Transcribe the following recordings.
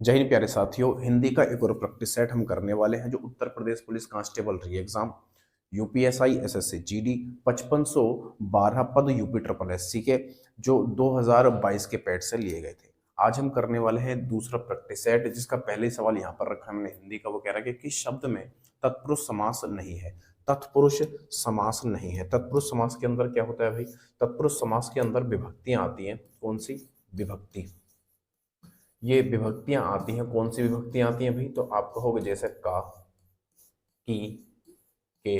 जय हिंद प्यारे साथियों, हिंदी का एक और प्रैक्टिस सेट हम करने वाले हैं जो Uttar Pradesh police constable re exam UPSI SSC GD 5512 पद यूपी ट्रिपल एससी के जो 2022 के पैड से लिए गए थे। आज हम करने वाले हैं दूसरा प्रैक्टिस सेट, जिसका पहले सवाल यहाँ पर रखा है हमने हिंदी का। वो कह रहा है कि किस शब्द में तत्पुरुष समास नहीं है। तत्पुरुष समास नहीं है। तत्पुरुष समास के अंदर क्या होता है भाई? तत्पुरुष समास के अंदर विभक्तियां आती हैं। कौन सी विभक्ति? ये विभक्तियां आती हैं। कौन सी विभक्तियां आती हैं भाई? तो आप कहोगे जैसे का, की, के,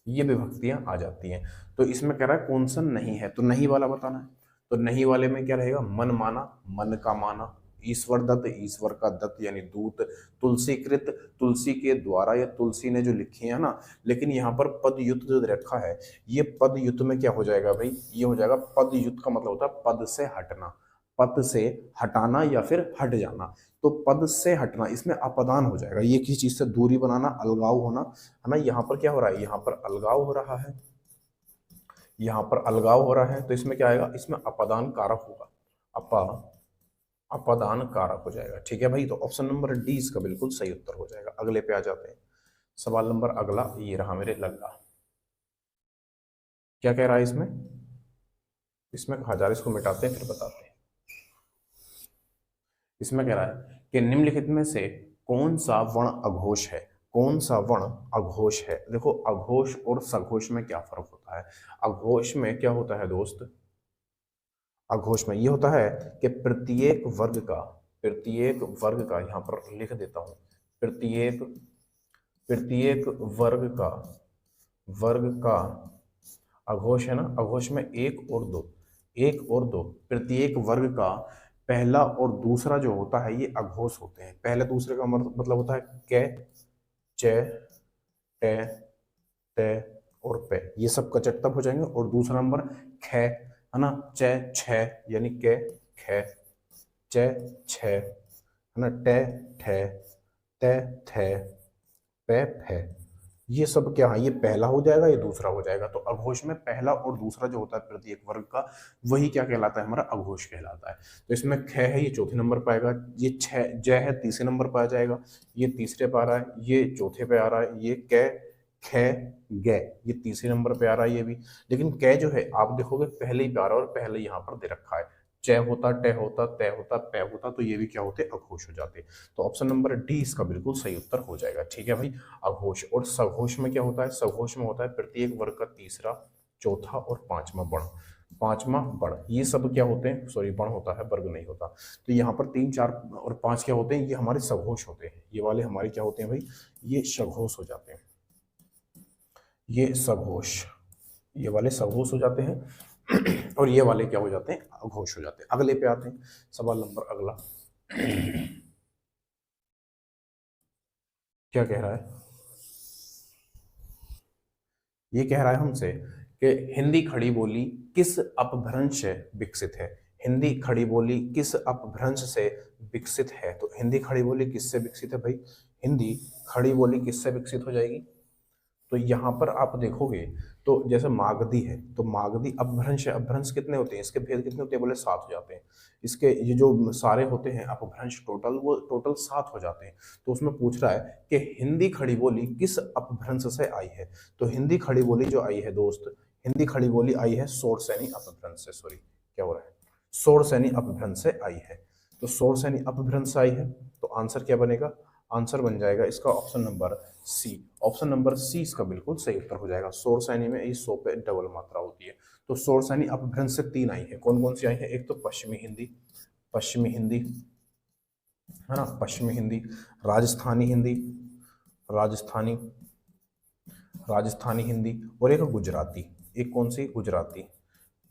ये विभक्तियां आ जाती हैं। तो इसमें कह रहा है कौन सा नहीं है, तो नहीं वाला बताना है। तो नहीं वाले में क्या रहेगा? मन माना, मन का माना। ईश्वर दत्त, ईश्वर का दत्त यानी दूत। तुलसीकृत, तुलसी के द्वारा या तुलसी ने जो लिखी है ना। लेकिन यहाँ पर पद युक्त जो रखा है, ये पद युक्त में क्या हो जाएगा भाई? ये हो जाएगा पद युक्त का मतलब होता है पद से हटना, पद से हटाना या फिर हट जाना। तो पद से हटना, इसमें अपदान हो जाएगा। ये किसी चीज से दूरी बनाना, अलगाव होना, है ना। यहाँ पर क्या हो रहा है? यहाँ पर अलगाव हो रहा है, यहाँ पर अलगाव हो रहा है। तो इसमें क्या आएगा? इसमें अपदान कारक होगा। अपदान कारक हो जाएगा। ठीक है भाई, तो ऑप्शन नंबर डी इसका बिल्कुल सही उत्तर हो जाएगा। अगले पे आ जाते हैं। सवाल नंबर अगला ये रहा मेरे लल्ला। क्या कह रहा है इसमें? इसमें कहा जा रहा है, इसको मिटाते हैं फिर बताते हैं। इसमें कह रहा है कि निम्नलिखित में से कौन सा वर्ण अघोष है? कौन सा वर्ण अघोष है? देखो, अघोष और सघोष में क्या फर्क होता है? अघोष में क्या होता है दोस्त? अघोष में ये होता है कि प्रत्येक वर्ग का यहां पर लिख देता हूं। प्रत्येक प्रत्येक वर्ग का अघोष है ना। अघोष में एक और दो प्रत्येक वर्ग का पहला और दूसरा जो होता है ये अघोष होते हैं। पहले दूसरे का मतलब होता है कै, चे, टे, ते और पे, ये सब कचट तब हो जाएंगे। और दूसरा नंबर खे, है ना। चे, छे यानी के, खे, चे, छे, है ना। टे, ठे, ते, थे, पे, फे, ये सब क्या है? ये पहला हो जाएगा, ये दूसरा हो जाएगा। तो अघोष में पहला और दूसरा जो होता है प्रत्येक वर्ग का, वही क्या कहलाता है? हमारा अघोष कहलाता है। तो इसमें ख है, ये चौथे नंबर पर आएगा। ये छह जय है, तीसरे नंबर पर आ जाएगा। ये तीसरे पर आ रहा है, ये चौथे पे आ रहा है। ये कै, ख, गे, ये तीसरे नंबर पे आ रहा है ये भी। लेकिन कै जो है आप देखोगे पहले ही पे आ रहा है, और पहले यहाँ पर दे रखा है। च होता, टे होता, तय होता, पे होता, तो ये भी क्या होते? अघोष हो जाते। तो ऑप्शन नंबर डी इसका बिल्कुल सही उत्तर हो जाएगा। ठीक है भाई। अघोष और सघोष में क्या होता है? सघोष में होता है प्रत्येक वर्ग का तीसरा, चौथा और पांचवा वर्ण। पांचवा वर्ण, ये सब क्या होते हैं? सॉरी, वर्ण होता है, वर्ग नहीं होता। तो यहाँ पर 3, 4 और 5 क्या होते हैं? ये हमारे सघोष होते हैं। ये वाले हमारे क्या होते हैं भाई? ये सघोष हो जाते हैं। ये सघोष, ये वाले सघोष हो जाते हैं और ये वाले क्या हो जाते हैं? अघोष हो जाते हैं। अगले पे आते हैं। सवाल नंबर अगला क्या कह रहा है? ये कह रहा है हमसे कि हिंदी खड़ी बोली किस अपभ्रंश से विकसित है? हिंदी खड़ी बोली किस अपभ्रंश से विकसित है? तो हिंदी खड़ी बोली किससे विकसित है भाई? हिंदी खड़ी बोली किससे विकसित हो जाएगी? तो यहाँ पर आप देखोगे तो जैसे मागधी है, तो मागधी अपभ्रंश है। अपभ्रंश कितने होते हैं? इसके भेद कितने होते हैं? बोले 7 हो जाते हैं। इसके ये जो सारे होते हैं अपभ्रंश टोटल, वो टोटल 7 हो जाते हैं। तो उसमें पूछ रहा है कि हिंदी खड़ी बोली किस अपभ्रंश से आई है? तो हिंदी खड़ी बोली जो आई है दोस्त, हिंदी खड़ी बोली आई है शोरसैनी अपभ्रंश से। सॉरी, क्या हो रहा है? शोरसैनी अपभ्रंश से आई है। तो शोरसैनी अपभ्रंश से आई है, तो आंसर क्या बनेगा? आंसर बन जाएगा इसका option number C. Option number C इसका बिल्कुल सही उत्तर हो जाएगा। शोरसैनी में इस सो पे डबल मात्रा होती है। तो शोरसैनी अपभ्रंश से 3 आई है। कौन कौन सी आई है? एक तो पश्चिमी हिंदी, पश्चिमी हिंदी, है ना, पश्चिमी हिंदी, राजस्थानी हिंदी, राजस्थानी, राजस्थानी हिंदी, और एक गुजराती। एक कौन सी? गुजराती,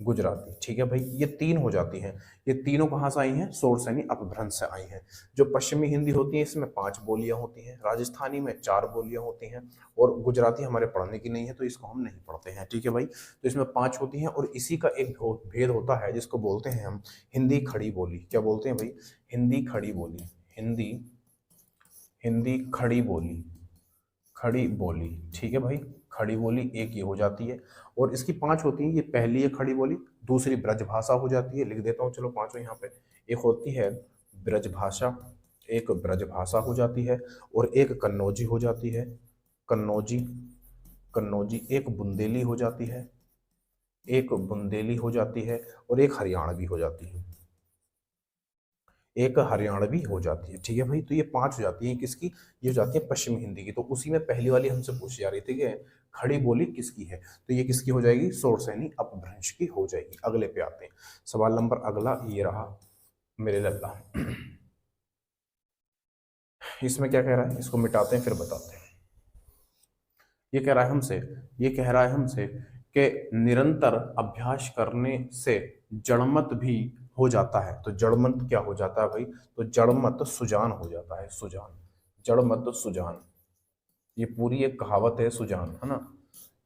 गुजराती। ठीक है भाई, ये 3 हो जाती हैं। ये तीनों कहाँ से आई हैं? शोरसैनी अपभ्रंश से आई हैं। जो पश्चिमी हिंदी होती है इसमें 5 बोलियां होती हैं, राजस्थानी में 4 बोलियां होती हैं, और गुजराती हमारे पढ़ने की नहीं है तो इसको हम नहीं पढ़ते हैं। ठीक है भाई, तो इसमें 5 होती हैं। और इसी का एक भेद होता है जिसको बोलते हैं हम हिंदी खड़ी बोली। क्या बोलते हैं भाई? हिंदी खड़ी बोली। हिंदी हिंदी खड़ी बोली, खड़ी बोली। ठीक है भाई, खड़ी बोली एक ये हो जाती है। और इसकी 5 होती है। ये पहली है खड़ी बोली, दूसरी ब्रजभाषा हो जाती है। लिख देता हूँ चलो 5 यहाँ पे। एक होती है ब्रजभाषा, एक ब्रजभाषा हो जाती है और एक कन्नौजी हो जाती है। कन्नौजी, कन्नौजी, एक बुंदेली हो जाती है, एक बुंदेली हो जाती है और एक हरियाणवी हो जाती है, एक हरियाणवी हो जाती है। ठीक है भाई, तो ये 5 हो जाती है किसकी, ये हो जाती है पश्चिमी हिंदी की। तो उसी में पहली वाली हमसे पूछी जा रही थी कि खड़ी बोली किसकी है, तो ये किसकी हो जाएगी, शोरसैनी अपभ्रंश की हो जाएगी। अगले पे आते हैं, सवाल नंबर अगला ये रहा मेरे लल्ला। इसमें क्या कह रहा है, इसको मिटाते हैं फिर बताते हैं। ये कह रहा है हमसे, ये कह रहा है हमसे कि निरंतर अभ्यास करने से जड़मत भी हो जाता है। तो जड़मत क्या हो जाता है भाई, तो जड़मत सुजान हो जाता है, सुजान, जड़मत सुजान। ये पूरी एक कहावत है, सुजान, है ना।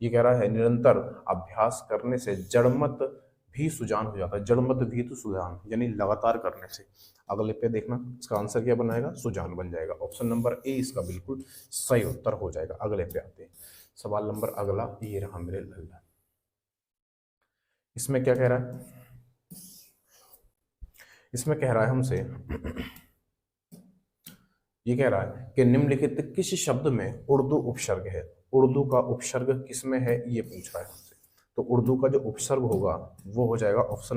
ये कह रहा है निरंतर अभ्यास करने से जड़मत भी सुजान हो जाता है, जड़मत भी तो सुजान यानी लगातार करने से। अगले पे देखना इसका आंसर क्या बनाएगा, सुजान बन जाएगा। ऑप्शन नंबर ए इसका बिल्कुल सही उत्तर हो जाएगा। अगले पे आते हैं, सवाल नंबर अगला ये रहा मेरे लल्ला। इसमें क्या कह रहा है, इसमें कह रहा है हमसे, ये कह रहा है कि निम्नलिखित किस शब्द में उर्दू उपसर्ग है, उर्दू का उपसर्ग किसमें है ये पूछ रहा है हमसे। तो उर्दू का जो उपसर्ग होगा वो हो जाएगा ऑप्शन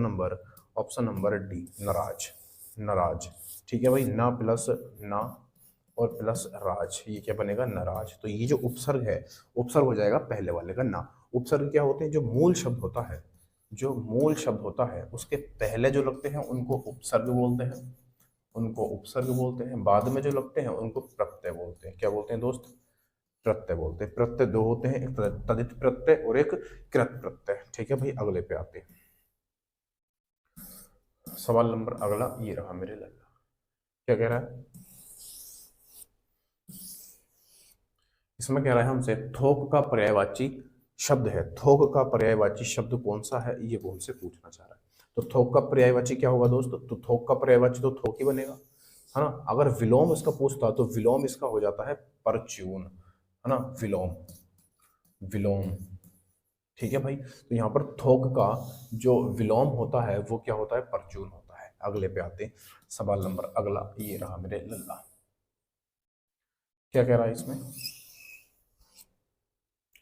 नंबर डी, नाराज, नाराज। ठीक है भाई, ना प्लस ना और प्लस राज, ये क्या बनेगा, नाराज। तो ये जो उपसर्ग है, उपसर्ग हो जाएगा पहले वाले का ना। उपसर्ग क्या होते हैं, जो मूल शब्द होता है, जो मूल शब्द होता है उसके पहले जो लगते हैं उनको उपसर्ग बोलते हैं, उनको उपसर्ग बोलते हैं। बाद में जो लगते हैं उनको प्रत्यय बोलते हैं। क्या बोलते हैं दोस्त, प्रत्यय बोलते हैं। प्रत्यय दो होते हैं, एक तदित प्रत्यय और एक कृत प्रत्यय। ठीक है भाई, अगले पे आते हैं, सवाल नंबर अगला ये रहा मेरे लल्ला। क्या कह रहा है, इसमें कह रहा है हमसे थोक का पर्यायवाची शब्द है, थोक का पर्यायवाची शब्द कौन सा है ये वो हमसे पूछना चाह रहा है। तो थोक का पर्यायवाची क्या होगा दोस्त, तो थोक का पर्यायवाची तो थोक ही बनेगा, है ना। अगर विलोम इसका पूछता तो विलोम इसका हो जाता है परच्यून, है ना, विलोम, विलोम। ठीक है भाई, तो यहाँ पर थोक का जो विलोम होता है वो क्या होता है, परचून होता है। अगले पे आते हैं, सवाल नंबर अगला ये रहा मेरे लल्ला। क्या कह रहा है इसमें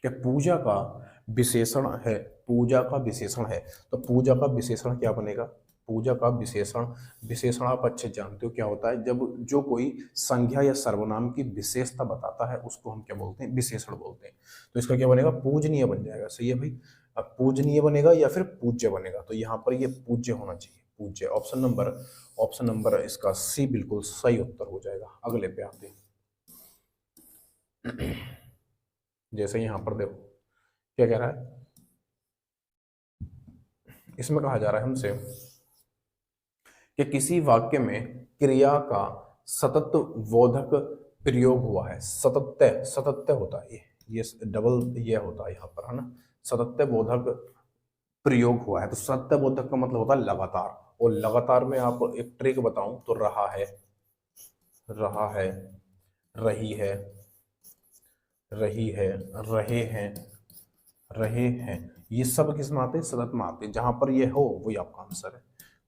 कि पूजा का विशेषण है, पूजा का विशेषण है। तो पूजा का विशेषण क्या बनेगा, पूजा का विशेषण, विशेषण आप अच्छे जानते हो क्या होता है, जब जो कोई संज्ञा या सर्वनाम की विशेषता बताता है उसको हम क्या बोलते हैं, विशेषण बोलते हैं। तो इसका क्या बनेगा, पूजनीय बन जाएगा। सही है भाई, अब पूजनीय बनेगा या फिर पूज्य बनेगा, तो यहाँ पर ये पूज्य होना चाहिए, पूज्य। ऑप्शन नंबर इसका सी बिल्कुल सही उत्तर हो जाएगा। अगले पे आते हैं, जैसे यहाँ पर देखो क्या कह रहा है, इसमें कहा जा रहा है हमसे कि किसी वाक्य में क्रिया का सतत बोधक प्रयोग हुआ है। सतत्य, सतत्य होता है ये डबल ये होता है यहाँ पर, है ना, सतत्य बोधक प्रयोग हुआ है। तो सत्य बोधक का मतलब होता है लगातार, और लगातार में आप एक ट्रिक बताऊं तो रहा है, रहा है, रही है, रही है, रहे हैं, रहे हैं, ये सब किस में आते हैं, सतत में आते हैं। जहां पर ये हो वही आपका आंसर है।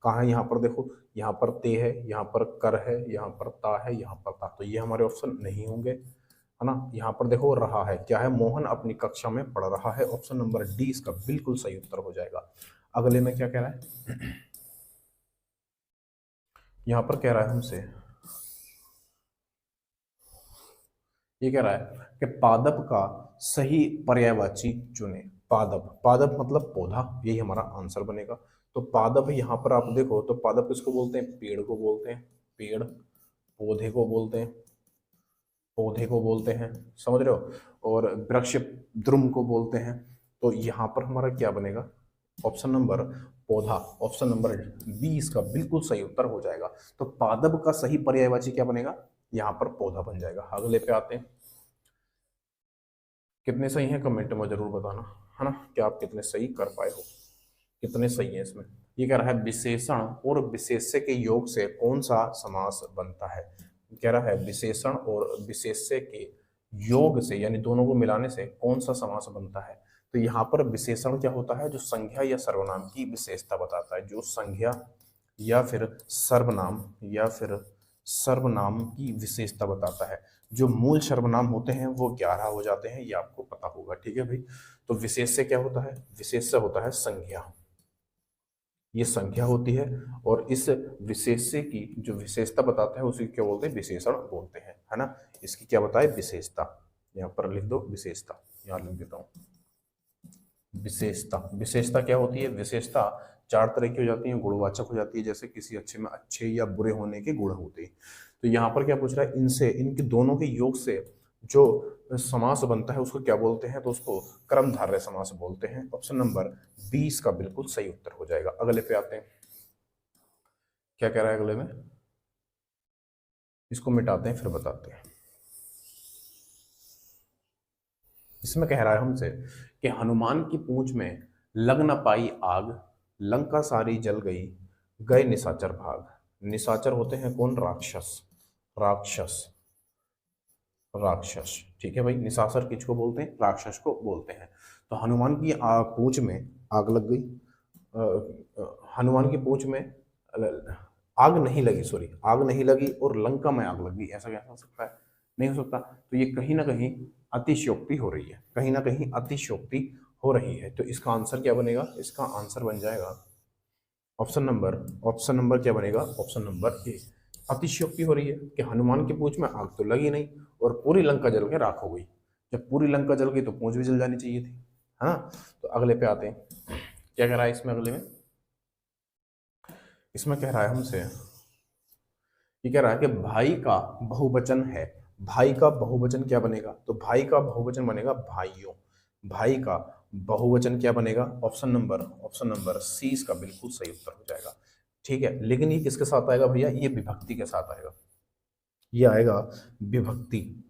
कहाँ है, यहाँ पर देखो, यहाँ पर ते है, यहाँ पर कर है, यहाँ पर ता है, यहाँ पर ता, तो ये हमारे ऑप्शन नहीं होंगे, है ना। यहाँ पर देखो रहा है, क्या है, मोहन अपनी कक्षा में पढ़ रहा है। ऑप्शन नंबर डी इसका बिल्कुल सही उत्तर हो जाएगा। अगले में क्या कह रहा है, यहाँ पर कह रहा है हमसे, ये कह रहा है कि पादप का सही पर्यायवाची चुने। पादप, पादप मतलब पौधा, यही हमारा आंसर बनेगा। तो पादप यहाँ पर आप देखो तो पादप किसको बोलते हैं, पेड़ को बोलते हैं, पेड़, पौधे को बोलते हैं, पौधे को बोलते हैं, समझ रहे हो, और वृक्ष द्रुम को बोलते हैं। तो यहाँ पर हमारा क्या बनेगा, ऑप्शन नंबर पौधा, ऑप्शन नंबर बी इसका बिल्कुल सही उत्तर हो जाएगा। तो पादप का सही पर्यायवाची क्या बनेगा, यहाँ पर पौधा बन जाएगा। अगले पे आते हैं, कितने सही हैं कमेंट में जरूर बताना, है ना, कि आप कितने सही कर पाए हो, कितने सही है इसमें। ये कह रहा है विशेषण और विशेष्य के योग से कौन सा समास बनता है। कह रहा है विशेषण और विशेष्य के योग से यानी दोनों को मिलाने से कौन सा समास बनता है। तो यहाँ पर विशेषण क्या होता है, जो संज्ञा या सर्वनाम की विशेषता बताता है, जो संज्ञा या फिर सर्वनाम या फिर सर्वनाम की विशेषता बताता है। जो मूल सर्वनाम होते हैं वो 11 हो जाते हैं, ये आपको पता होगा, ठीक है भाई। तो विशेष से क्या होता है? विशेष से होता है संज्ञा, ये संख्या होती है। और इस विशेष से की जो विशेषता बताता है उसे क्या बोलते हैं? विशेषण बोलते हैं, है ना। इसकी क्या बताए? विशेषता। यहाँ पर लिख दो विशेषता, यहाँ लिख देता हूँ विशेषता। विशेषता क्या होती है? विशेषता चार तरह की हो जाती है, गुणवाचक हो जाती है, जैसे किसी अच्छे में अच्छे या बुरे होने के गुण होते हैं। तो यहाँ पर क्या पूछ रहा है? इनसे, इनके दोनों के योग से जो समास बनता है उसको क्या बोलते हैं? तो उसको कर्मधारय समास बोलते हैं। ऑप्शन नंबर 20 का बिल्कुल सही उत्तर हो जाएगा। अगले पे आते हैं, क्या कह रहा है अगले में? इसको मिटाते हैं फिर बताते हैं। इसमें कह रहा है हमसे कि हनुमान की पूंछ में लग न पाई आग, लंका सारी जल गई, गए निशाचर भाग। निशाचर होते हैं कौन? राक्षस। राक्षस, राक्षस, ठीक है भाई। निशाचर किसको बोलते हैं? राक्षस को बोलते हैं। तो हनुमान की पूंछ में आग लग गई। हनुमान की पूंछ में आग नहीं लगी, सॉरी, आग नहीं लगी और लंका में आग लग गई, ऐसा कैसा हो सकता है? नहीं हो सकता। तो ये कहीं ना कहीं अतिशयोक्ति हो रही है, कहीं ना कहीं अतिशयोक्ति हो रही है। तो इसका आंसर क्या बनेगा? इसका आंसर बन जाएगा ऑप्शन नंबर क्या बनेगा? Option number A. अतिशयोक्ति हो रही है कि हनुमान की पूंछ में आग तो लगी नहीं और पूरी लंका जल के राख हो गई। जब पूरी लंका जल गई तो पूंछ भी जल जानी चाहिए थी, है ना। तो अगले पे आते हैं, क्या कह रहा है इसमें? अगले में इसमें कह रहा है हमसे, ये कह रहा है कि भाई का बहुवचन है। भाई का बहुवचन क्या बनेगा? तो भाई का बहुवचन बनेगा भाइयों। भाई का बहुवचन क्या बनेगा? ऑप्शन नंबर सी इसका बिल्कुल सही उत्तर हो जाएगा, ठीक है। लेकिन ये किसके साथ आएगा भैया? ये विभक्ति के साथ आएगा, ये आएगा विभक्ति,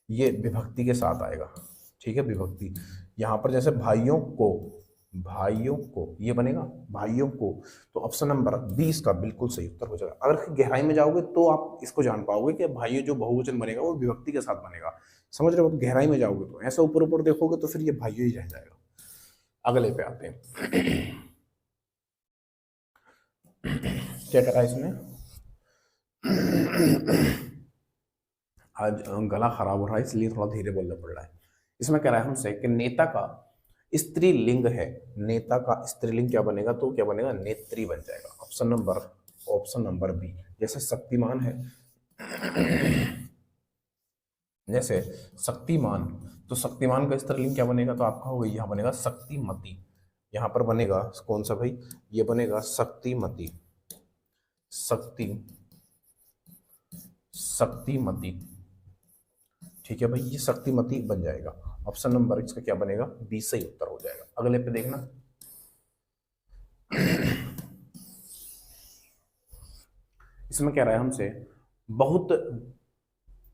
ये विभक्ति के साथ आएगा, ठीक है, विभक्ति। यहाँ पर जैसे भाइयों को, भाइयों को ये बनेगा भाइयों को। तो ऑप्शन नंबर 20 का बिल्कुल सही उत्तर हो जाएगा। अगर गहराई में जाओगे तो आप इसको जान पाओगे कि भाइयों जो बहुवचन बनेगा वो विभक्ति के साथ बनेगा, समझ रहे हो। गहराई में जाओगे तो, ऐसा ऊपर ऊपर देखोगे तो फिर ये भाइयों ही रह जाएगा। अगले पे आते हैं, क्या करा इसमें? आज गला खराब हो रहा है इसलिए थोड़ा धीरे बोलना पड़ रहा है। इसमें कह रहा है हमसे कि नेता का स्त्रीलिंग है। नेता का स्त्रीलिंग क्या बनेगा? तो क्या बनेगा? नेत्री बन जाएगा। Option number B. जैसे शक्तिमान है, जैसे शक्तिमान, तो शक्तिमान का स्त्रीलिंग क्या बनेगा? तो आपका होगा, यहाँ बनेगा शक्तिमती। यहाँ पर बनेगा कौन सा भाई? ये बनेगा शक्तिमती। शक्तिमती, ठीक है भाई, ये शक्तिमती बन जाएगा। ऑप्शन नंबर इसका क्या बनेगा? बी सही उत्तर हो जाएगा। अगले पे देखना, इसमें कह रहा है हमसे बहुत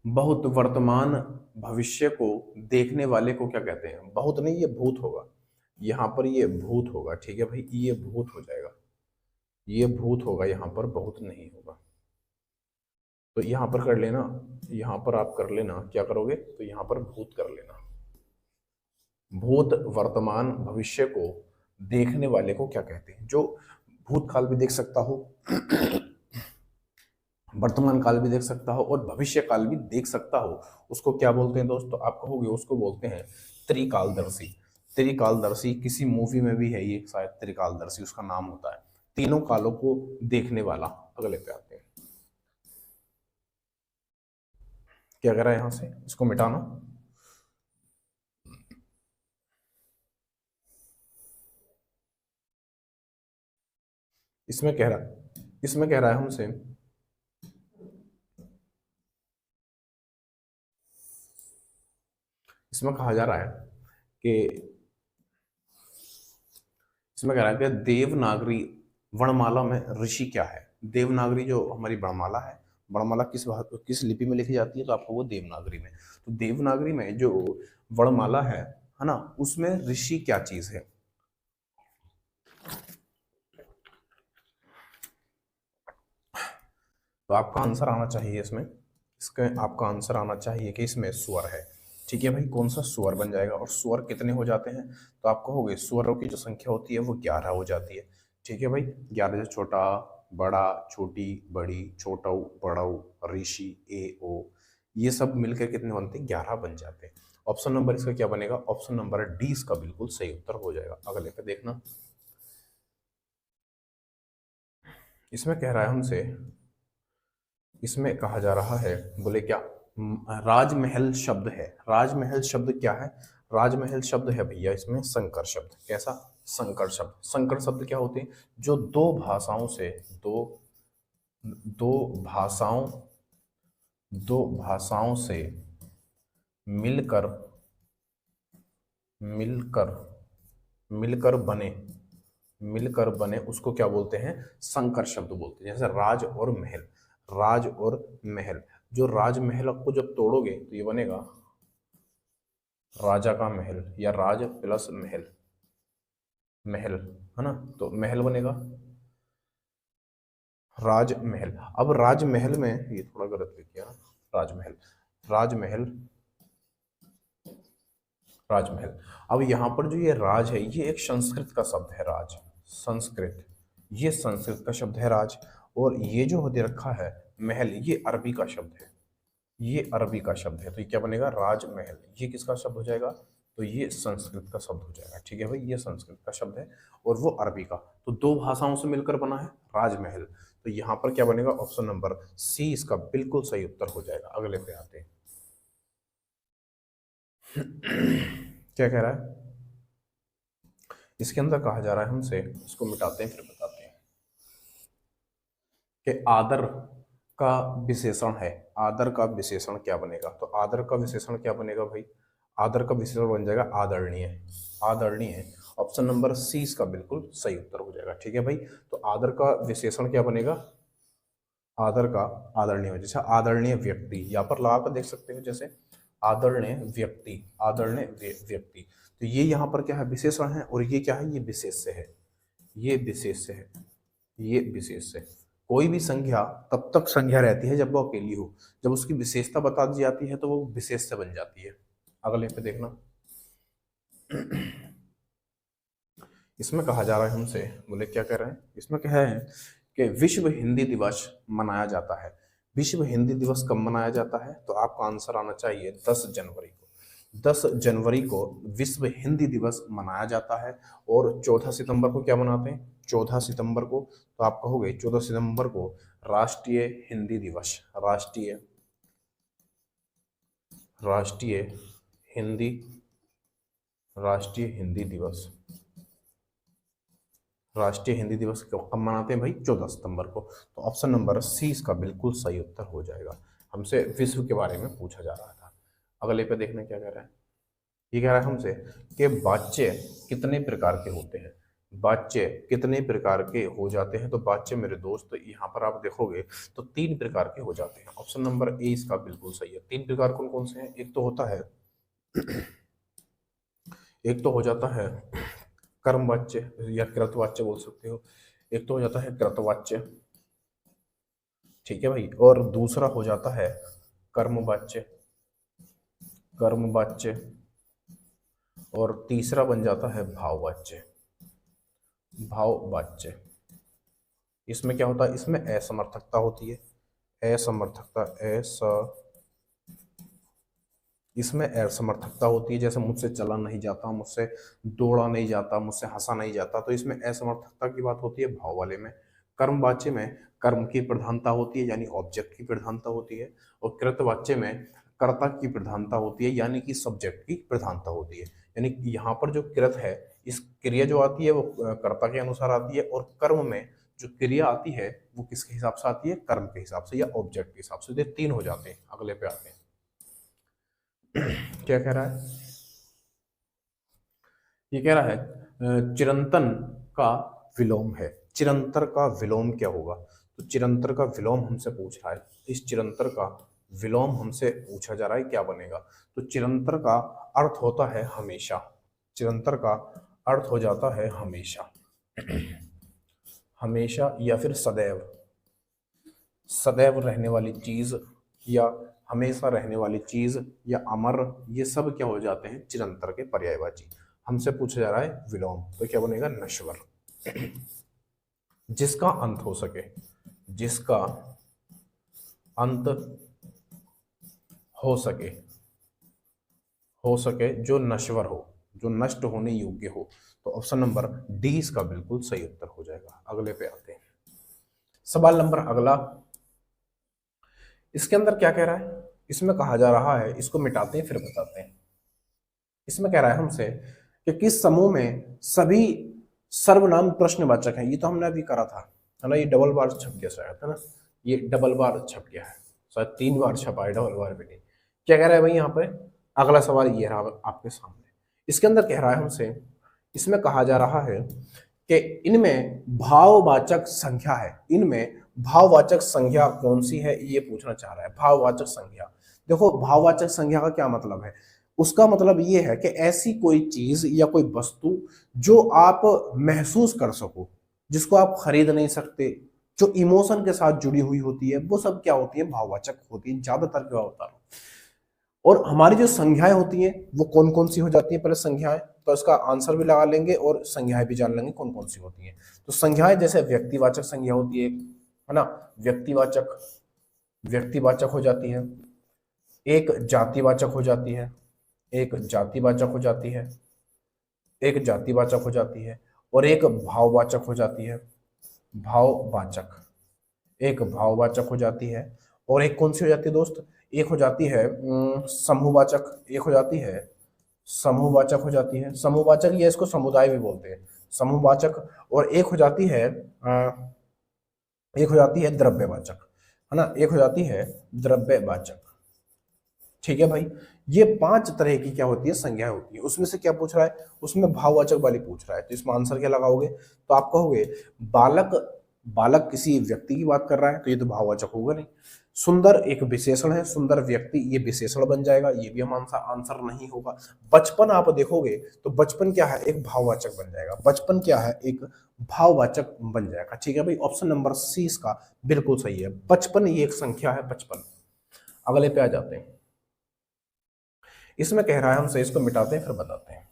बहुत वर्तमान भविष्य को देखने वाले को क्या कहते हैं? बहुत नहीं, ये भूत होगा, यहाँ पर ये भूत होगा, ठीक है भाई, ये भूत हो जाएगा, ये भूत होगा, यहाँ पर बहुत नहीं होगा। तो यहाँ पर कर लेना, यहाँ पर आप कर लेना, क्या करोगे? तो यहाँ पर भूत कर लेना। भूत वर्तमान भविष्य को देखने वाले को क्या कहते हैं? जो भूतकाल भी देख सकता हो, वर्तमान काल भी देख सकता हो और भविष्य काल भी देख सकता हो, उसको क्या बोलते हैं दोस्तों? आप कहोगे उसको बोलते हैं त्रिकालदर्शी। त्रिकालदर्शी किसी मूवी में भी है ये, शायद त्रिकालदर्शी उसका नाम होता है, तीनों कालों को देखने वाला। अगले पे आते हैं, क्या कह रहा है यहां से? इसको मिटाना, इसमें कह रहा है हमसे, इसमें कहा जा रहा है कि, इसमें कह रहा है कि देवनागरी वर्णमाला में ऋषि क्या है? देवनागरी जो हमारी वर्णमाला है, वर्णमाला किस लिपि में लिखी जाती है? तो आपको वो देवनागरी में। तो देवनागरी में जो वर्णमाला है ना, उसमें ऋषि क्या चीज है? तो आपका आंसर आना चाहिए इसमें, इसका आपका आंसर आना चाहिए कि इसमें स्वर है, ठीक है भाई। कौन सा? स्वर बन जाएगा। और स्वर कितने हो जाते हैं? तो आप कहोगे स्वरों की जो संख्या होती है वो 11 हो जाती है, ठीक है भाई। 11 से छोटा बड़ा, छोटी, बड़ी, छोटऊ, बड़ऊ, ऋषि, ए ओ, ये सब मिलकर कितने बनते हैं? 11 बन जाते हैं। ऑप्शन नंबर इसका क्या बनेगा? ऑप्शन नंबर डी इसका बिल्कुल सही उत्तर हो जाएगा। अगले पे देखना, इसमें कह रहा है हमसे, इसमें कहा जा रहा है, बोले क्या, राजमहल शब्द है। राजमहल शब्द क्या है? राजमहल शब्द है भैया इसमें संकर शब्द। कैसा? संकर शब्द। संकर शब्द क्या होते हैं? जो दो भाषाओं से, दो दो भाषाओं दो भाषाओं से मिलकर मिलकर मिलकर बने उसको क्या बोलते हैं? संकर शब्द बोलते हैं। जैसे राज और महल, राज और महल, जो राजमहल को जब तोड़ोगे तो ये बनेगा राजा का महल, या राज प्लस महल, महल है ना, तो महल बनेगा राजमहल। अब राजमहल में, ये थोड़ा गलत लिख किया, राजमहल, राजमहल, राजमहल। अब यहाँ पर जो ये राज है, ये एक संस्कृत का शब्द है, राज, संस्कृत, ये संस्कृत का शब्द है राज। और ये जो दे रखा है महल, ये अरबी का शब्द है, ये अरबी का शब्द है, तो ये क्या बनेगा? राजमहल। ये किसका शब्द हो जाएगा? तो ये संस्कृत का शब्द हो जाएगा। ठीक है भाई, ये संस्कृत का शब्द है और वो अरबी का, तो दो भाषाओं से मिलकर बना है राजमहल। तो यहाँ पर क्या बनेगा? ऑप्शन नंबर सी इसका बिल्कुल सही उत्तर हो जाएगा। अगले पे आते हैं, क्या कह रहा है इसके अंदर? कहा जा रहा है हमसे, इसको मिटाते हैं फिर बताते हैं कि आदर का विशेषण है। आदर का विशेषण क्या बनेगा? तो आदर का विशेषण क्या बनेगा भाई? आदर का विशेषण बन जाएगा आदरणीय, आदरणीय। ऑप्शन नंबर सी इसका बिल्कुल सही उत्तर हो जाएगा। ठीक है भाई, तो आदर का विशेषण क्या बनेगा? आदर का आदरणीय, जैसे आदरणीय व्यक्ति, यहाँ पर लगा कर देख सकते हो, जैसे आदरणीय व्यक्ति, आदरणीय व्यक्ति। तो ये यहाँ पर क्या है? विशेषण है, और ये क्या है? ये विशेष्य है, ये विशेष्य है, ये विशेष्य है। कोई भी संज्ञा तब तक संज्ञा रहती है जब वो अकेली हो, जब उसकी विशेषता बता दी जाती है तो वो विशेष्य बन जाती है। अगले पे देखना, इसमें कहा जा रहा है हमसे, बोले क्या कह रहे हैं? इसमें क्या है कि विश्व हिंदी दिवस मनाया जाता है। विश्व हिंदी दिवस कब मनाया जाता है? तो आपका आंसर आना चाहिए 10 जनवरी को। 10 जनवरी को विश्व हिंदी दिवस मनाया जाता है। और 14 सितंबर को क्या मनाते हैं? 14 सितंबर को, तो आप कहोगे 14 सितंबर को राष्ट्रीय हिंदी दिवस, राष्ट्रीय राष्ट्रीय हिंदी राष्ट्रीय हिंदी दिवस, राष्ट्रीय हिंदी दिवस कब मनाते हैं भाई? 14 सितंबर को। तो ऑप्शन नंबर सी इसका बिल्कुल सही उत्तर हो जाएगा। हमसे विश्व के बारे में पूछा जा रहा था। अगले पे देखना क्या कह रहा है। ये कह रहा है हमसे कि वाच्य कितने प्रकार के होते हैं? वाच्य कितने प्रकार के हो जाते हैं? तो वाच्य मेरे दोस्त, यहाँ पर आप देखोगे तो 3 प्रकार के हो जाते हैं। ऑप्शन नंबर ए इसका बिल्कुल सही है। 3 प्रकार कौन कौन से हैं? एक तो होता है, एक तो हो जाता है कर्मवाच्य या कृतवाच्य बोल सकते हो। एक तो हो जाता है कृतवाच्य, ठीक है भाई, और दूसरा हो जाता है कर्मवाच्य, कर्मवाच्य, और तीसरा बन जाता है भाववाच्य, भाववाच्य। इसमें क्या होता है? इसमें असमर्थकता होती है, असमर्थकता, इसमें असमर्थकता होती है। जैसे मुझसे चला नहीं जाता, मुझसे दौड़ा नहीं जाता, मुझसे हंसा नहीं जाता, तो इसमें असमर्थकता की बात होती है भाव वाले में। कर्मवाच्य में कर्म की प्रधानता होती है, यानी ऑब्जेक्ट की प्रधानता होती है। और कृतवाच्य में कर्ता की प्रधानता होती है, यानी कि सब्जेक्ट की प्रधानता होती है। यानी कि यहाँ पर जो कृत है, इस क्रिया जो आती है वो कर्ता के अनुसार आती है, और कर्म में जो क्रिया आती है वो किसके हिसाब से आती है? कर्म के हिसाब से या ऑब्जेक्ट के हिसाब से। ये 3 हो जाते हैं। अगले पे आते हैं, क्या कह रहा है? ये कह रहा है चिरंतन का विलोम है। चिरंतर का विलोम क्या होगा? तो चिरंतर का विलोम हमसे पूछ रहा है। इस चिरंतर का विलोम हमसे पूछा जा रहा है, क्या बनेगा? तो चिरंतर का अर्थ होता है हमेशा। चिरंतर का अर्थ हो जाता है हमेशा, हमेशा या फिर सदैव, सदैव रहने वाली चीज, या हमेशा रहने वाली चीज, या अमर, ये सब क्या हो जाते हैं? चिरंतर के पर्यायवाची। हमसे पूछा जा रहा है विलोम, तो क्या बनेगा? नश्वर। जिसका अंत हो सके, जिसका अंत हो सके, जो नश्वर हो, जो नष्ट होने योग्य हो। तो ऑप्शन नंबर डी इसका बिल्कुल सही उत्तर हो जाएगा। अगले पे आते हैं। सवाल नंबर अगला, इसके अंदर क्या कह रहा है? इसमें कहा जा रहा है, इसको मिटाते हैं फिर बताते हैं। इसमें कह रहा है हमसे कि किस समूह में सभी सर्वनाम प्रश्नवाचक हैं। ये तो हमने अभी करा था, है ना, ये डबल बार छप गया शायद, है ना, ये डबल बार छप गया है, शायद 3 बार छपा है, डबल बार भी नहीं। क्या कह रहा है भाई यहाँ पे? अगला सवाल ये रहा आपके सामने। इसके अंदर कह रहा है हमसे, इसमें कहा जा रहा है कि इनमें भाववाचक संख्या है, इनमें भाववाचक संख्या कौन सी है, ये पूछना चाह रहा है। भाववाचक संख्या, देखो भाववाचक संख्या का क्या मतलब है? उसका मतलब ये है कि ऐसी कोई चीज या कोई वस्तु जो आप महसूस कर सको, जिसको आप खरीद नहीं सकते, जो इमोशन के साथ जुड़ी हुई होती है, वो सब क्या होती है? भाववाचक होती है, ज्यादातर क्या होता है। और हमारी जो संख्याएं होती हैं वो कौन कौन सी हो जाती हैं? पहले संख्याएं, तो इसका आंसर भी लगा लेंगे और संख्याएं भी जान लेंगे कौन कौन सी होती हैं। तो संख्याएं जैसे व्यक्तिवाचक संज्ञा होती है ना, व्यक्तिवाचक, व्यक्तिवाचक हो जाती है, एक जातिवाचक हो जाती है, एक जातिवाचक हो जाती है, एक जातिवाचक हो जाती है, और एक भाववाचक हो जाती है, भाववाचक, एक भाववाचक हो जाती है, और एक कौन सी हो जाती है दोस्त? एक हो जाती है समूहवाचक, एक हो जाती है समूहवाचक हो जाती है, समूहवाचक, ये इसको समुदाय भी बोलते हैं, समूहवाचक। और एक हो जाती है एक हो जाती है द्रव्यवाचक, है ना, एक हो जाती है द्रव्यवाचक। ठीक है भाई, ये 5 तरह की क्या होती है? संज्ञा होती है। उसमें से क्या पूछ रहा है? उसमें भाववाचक वाली पूछ रहा है, तो इसमें आंसर क्या लगाओगे? तो आप कहोगे बालक, बालक किसी व्यक्ति की बात कर रहा है, तो ये तो भाववाचक होगा नहीं। सुंदर एक विशेषण है, सुंदर व्यक्ति, ये विशेषण बन जाएगा, ये भी हम आंसर नहीं होगा। बचपन आप देखोगे तो बचपन क्या है? एक भाववाचक बन जाएगा, बचपन क्या है? एक भाववाचक बन जाएगा। ठीक है भाई, ऑप्शन नंबर सी इसका बिल्कुल सही है, बचपन ये एक संख्या है, बचपन। अगले पे आ जाते हैं। इसमें कह रहा है हमसे, इसको मिटाते हैं फिर बताते हैं।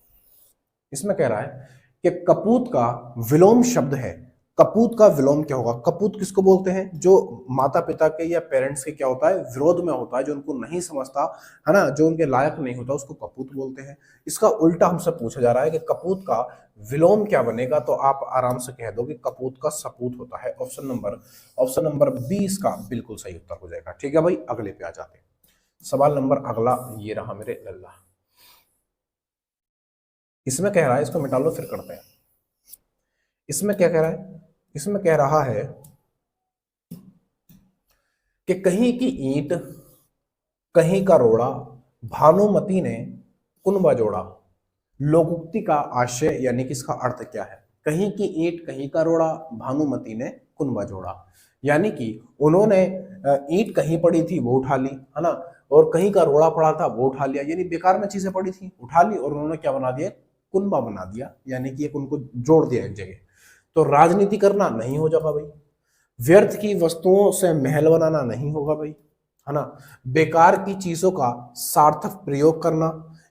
इसमें कह रहा है कि कपूत का विलोम शब्द है। कपूत का विलोम क्या होगा? कपूत किसको बोलते हैं? जो माता पिता के या पेरेंट्स के क्या होता है? विरोध में होता है, जो उनको नहीं समझता, है ना, जो उनके लायक नहीं होता, उसको कपूत बोलते हैं। इसका उल्टा हमसे पूछा जा रहा है कि कपूत का विलोम क्या बनेगा, तो आप आराम से कह दो कि कपूत का सपूत होता है। ऑप्शन नंबर 20 का बिल्कुल सही उत्तर हो जाएगा। ठीक है भाई, अगले पे आ जाते हैं। सवाल नंबर अगला ये रहा मेरे लल्ला। इसमें कह रहा है, इसको मिटा लो फिर करते हैं। इसमें क्या कह रहा है? इसमें कह रहा है कि कहीं की ईंट कहीं का रोड़ा, भानुमति ने कुनबा जोड़ा। लोकोक्ति का आशय यानी कि इसका अर्थ क्या है? कहीं की ईंट कहीं का रोड़ा, भानुमति ने कुनबा जोड़ा, यानी कि उन्होंने ईंट कहीं पड़ी थी वो उठा ली, है ना, और कहीं का रोड़ा पड़ा था वो उठा लिया, यानी बेकार में चीजें पड़ी थी उठा ली और उन्होंने क्या बना दिया? कुनबा बना दिया, यानी कि एक उनको जोड़ दिया एक जगह। तो राजनीति करना नहीं हो जाएगा भाई, व्यर्थ की वस्तुओं से महल बनाना नहीं होगा भाई, है ना, बेकार की चीजों का सार्थक प्रयोग करना,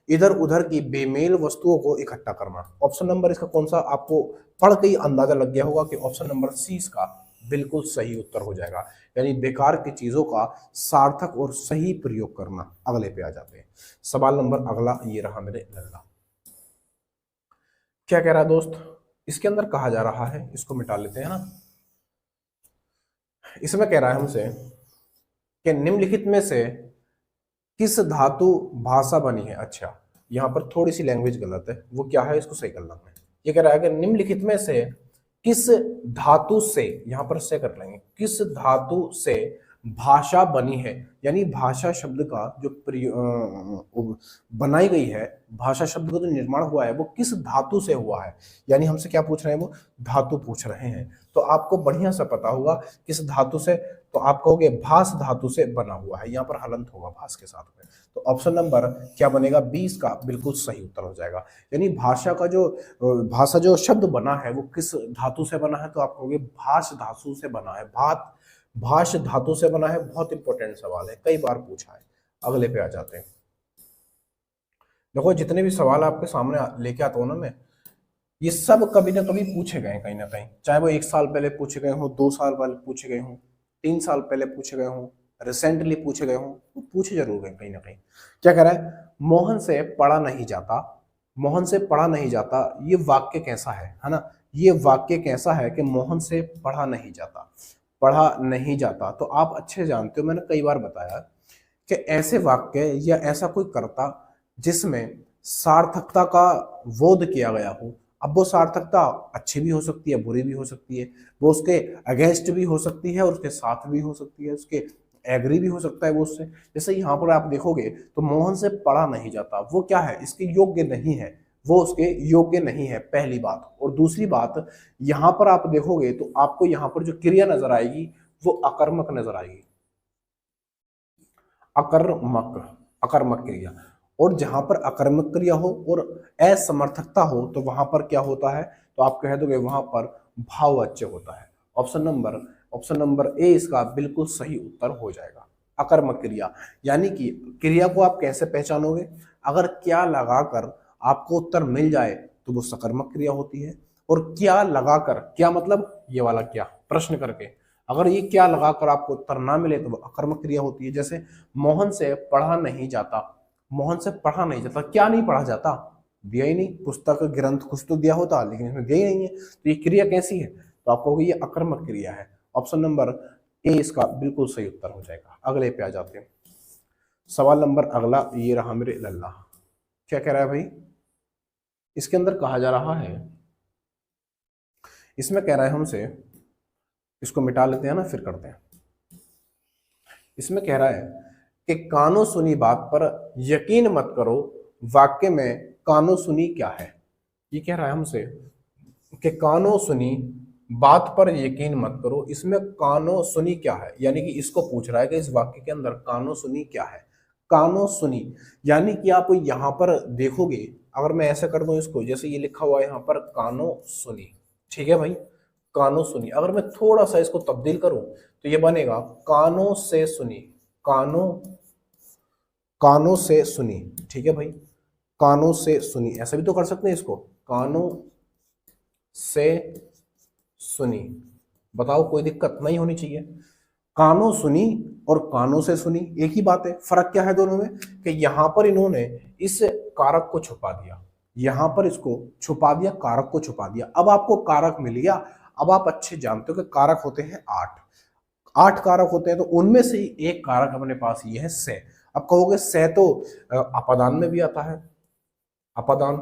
इधर उधर की बेमेल वस्तुओं को इकट्ठा करना। ऑप्शन नंबर इसका कौन सा? आपको पढ़ के ही अंदाजा लग गया होगा कि ऑप्शन नंबर सी इसका बिल्कुल सही उत्तर हो जाएगा, यानी बेकार की चीजों का सार्थक और सही प्रयोग करना। अगले पे आ जाते हैं। सवाल नंबर अगला ये रहा मेरे लल्ला। क्या कह रहा है दोस्त? इसके अंदर कहा जा रहा है, इसको मिटा लेते हैं ना। इसमें कह रहा है हमसे कि निम्नलिखित में से किस धातु भाषा बनी है? अच्छा, यहाँ पर थोड़ी सी लैंग्वेज गलत है, वो क्या है इसको सही कर लेंगे। ये कह रहा है कि निम्नलिखित में से किस धातु से, यहाँ पर से कर लेंगे, किस धातु से भाषा बनी है, यानी भाषा शब्द का जो बनाई गई है, भाषा शब्द का जो निर्माण हुआ है वो किस धातु से हुआ है, यानी हमसे क्या पूछ रहे हैं? वो धातु पूछ रहे हैं। तो आपको बढ़िया सा पता होगा किस धातु से, तो आप कहोगे भास धातु से बना हुआ है, यहाँ पर हलंत होगा भास के साथ में। तो ऑप्शन नंबर क्या बनेगा? 20 का बिल्कुल सही उत्तर हो जाएगा, यानी भाषा जो शब्द बना है वो किस धातु से बना है, तो आप कहोगे भाष धातु से बना है, भाष धातु से बना है। बहुत इंपॉर्टेंट सवाल है, कई बार पूछा है। अगले पे आ जाते हैं। देखो जितने भी सवाल आपके सामने लेके आता हूं ना मैं, ये सब कभी ना कभी पूछे गए कहीं ना कहीं, चाहे वो 1 साल पहले पूछे गए हों, 2 साल पहले पूछे गए हों, 3 साल पहले पूछे गए हों, रिसेंटली पूछे गए हों, वो पूछे जरूर गए कहीं ना कहीं। क्या कह रहा है, मोहन से पढ़ा नहीं जाता, मोहन से पढ़ा नहीं जाता, ये वाक्य कैसा है ना, ये वाक्य कैसा है कि मोहन से पढ़ा नहीं जाता, पढ़ा नहीं जाता। तो आप अच्छे जानते हो, मैंने कई बार बताया कि ऐसे वाक्य या ऐसा कोई कर्ता जिसमें सार्थकता का बोध किया गया हो। अब वो सार्थकता अच्छी भी हो सकती है, बुरी भी हो सकती है, वो उसके अगेंस्ट भी हो सकती है और उसके साथ भी हो सकती है, उसके एग्री भी हो सकता है वो उससे। जैसे यहाँ पर आप देखोगे तो मोहन से पढ़ा नहीं जाता, वो क्या है, इसके योग्य नहीं है, वो उसके योग्य नहीं है, पहली बात। और दूसरी बात, यहाँ पर आप देखोगे तो आपको यहाँ पर जो क्रिया नजर आएगी वो अकर्मक नजर आएगी, अकर्मक, अकर्मक क्रिया। और जहां पर अकर्मक क्रिया हो और असमर्थकता हो तो वहां पर क्या होता है, तो आप कह दोगे वहां पर भाववाच्य होता है। ऑप्शन नंबर ए इसका बिल्कुल सही उत्तर हो जाएगा, अकर्मक क्रिया। यानी कि क्रिया को आप कैसे पहचानोगे, अगर क्या लगाकर आपको उत्तर मिल जाए तो वो सकर्मक क्रिया होती है, और क्या लगाकर, क्या मतलब ये वाला क्या, प्रश्न करके, अगर ये क्या लगाकर आपको उत्तर ना मिले तो वो अकर्मक क्रिया होती है। जैसे मोहन से पढ़ा नहीं जाता, मोहन से पढ़ा नहीं जाता, क्या नहीं पढ़ा जाता, दिया ही नहीं, पुस्तक ग्रंथ कुछ तो दिया होता लेकिन इसमें दिया ही नहीं है, तो ये क्रिया कैसी है, तो आप कहोगे ये अकर्मक क्रिया है। ऑप्शन नंबर ए इसका बिल्कुल सही उत्तर हो जाएगा। अगले पे आ जाते हैं, सवाल नंबर अगला ये रहा मेरे लल्ला। क्या कह रहा है भाई, इसके अंदर कहा जा रहा है, इसमें कह रहा है हमसे, इसको मिटा लेते हैं ना फिर करते हैं। इसमें कह रहा है कि कानो सुनी बात पर यकीन मत करो, वाक्य में कानो सुनी क्या है। ये कह रहा है हमसे कि कानो सुनी बात पर यकीन मत करो, इसमें कानो सुनी क्या है, यानी कि इसको पूछ रहा है कि इस वाक्य के अंदर कानो सुनी क्या है। कानो सुनी यानी कि आप यहां पर देखोगे, अगर मैं ऐसा कर दूं इसको, जैसे ये लिखा हुआ है यहां पर कानो सुनी, ठीक है भाई, कानो सुनी। अगर मैं थोड़ा सा इसको तब्दील करूं तो ये बनेगा कानों से सुनी, कानों, कानों से सुनी, ठीक है भाई, कानों से सुनी, ऐसा भी तो कर सकते हैं इसको, कानों से सुनी। बताओ, कोई दिक्कत नहीं होनी चाहिए। कानों सुनी और कानों से सुनी एक ही बात है, फर्क क्या है दोनों में, कि यहां पर इन्होंने इस कारक को छुपा दिया, यहां पर इसको छुपा दिया, कारक को छुपा दिया। अब आपको कारक मिल गया। अब आप अच्छे जानते हो कि कारक होते हैं 8, 8 कारक होते हैं, तो उनमें से ही एक कारक अपने पास ये है से। अब कहोगे से तो अपादान में भी आता है, अपादान,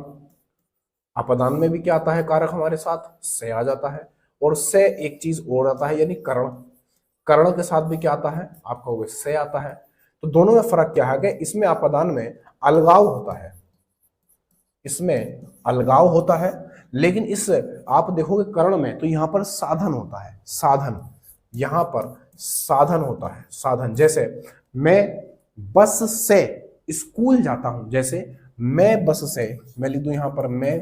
अपादान में भी क्या आता है कारक हमारे साथ, से आ जाता है। और से एक चीज और आता है, यानी कर्ण, कर्ण के साथ भी क्या आता है, आप कहोगे से आता है। तो दोनों में फर्क क्या है कि इसमें अपादान में अलगाव होता है, इसमें अलगाव होता है, लेकिन इस आप देखोगे कर्ण में तो यहां पर साधन होता है, साधन, यहां पर साधन होता है, साधन। जैसे मैं बस से स्कूल जाता हूं, जैसे मैं बस से, मैं लिख दूं यहां पर मैं